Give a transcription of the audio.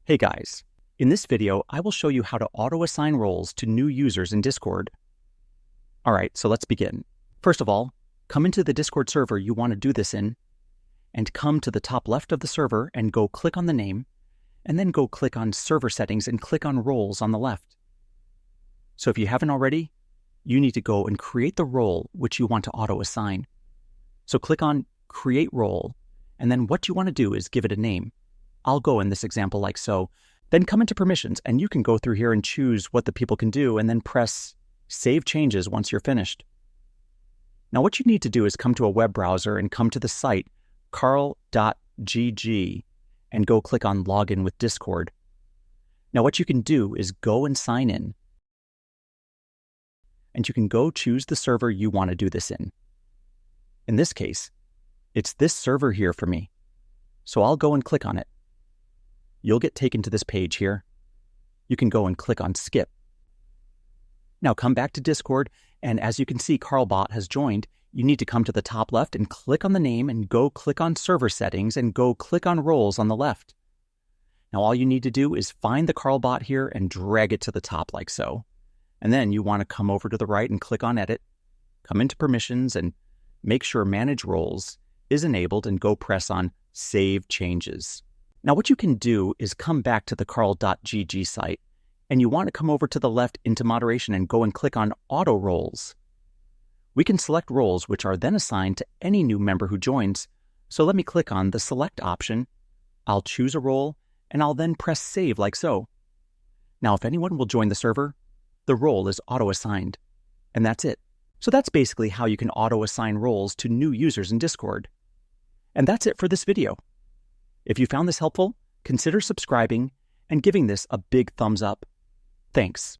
Hey guys, in this video, I will show you how to auto-assign roles to new users in Discord. All right, so let's begin. First of all, come into the Discord server you want to do this in, and come to the top left of the server and go click on the name, and then go click on Server Settings and click on Roles on the left. So if you haven't already, you need to go and create the role which you want to auto-assign. So click on Create Role, and then what you want to do is give it a name. I'll go in this example like so. Then come into permissions and you can go through here and choose what the people can do and then press Save Changes once you're finished. Now what you need to do is come to a web browser and come to the site carl.gg and go click on Login with Discord. Now what you can do is go and sign in. And you can go choose the server you want to do this in. In this case, it's this server here for me. So I'll go and click on it. You'll get taken to this page here. You can go and click on Skip. Now come back to Discord, and as you can see, CarlBot has joined. You need to come to the top left and click on the name and go click on Server Settings and go click on Roles on the left. Now all you need to do is find the CarlBot here and drag it to the top like so. And then you want to come over to the right and click on Edit, come into Permissions and make sure Manage Roles is enabled and go press on Save Changes. Now what you can do is come back to the carl.gg site and you want to come over to the left into moderation and go and click on Auto Roles. We can select roles which are then assigned to any new member who joins. So let me click on the Select option. I'll choose a role and I'll then press Save like so. Now if anyone will join the server, the role is auto-assigned. And that's it. So that's basically how you can auto-assign roles to new users in Discord. And that's it for this video. If you found this helpful, consider subscribing and giving this a big thumbs up. Thanks.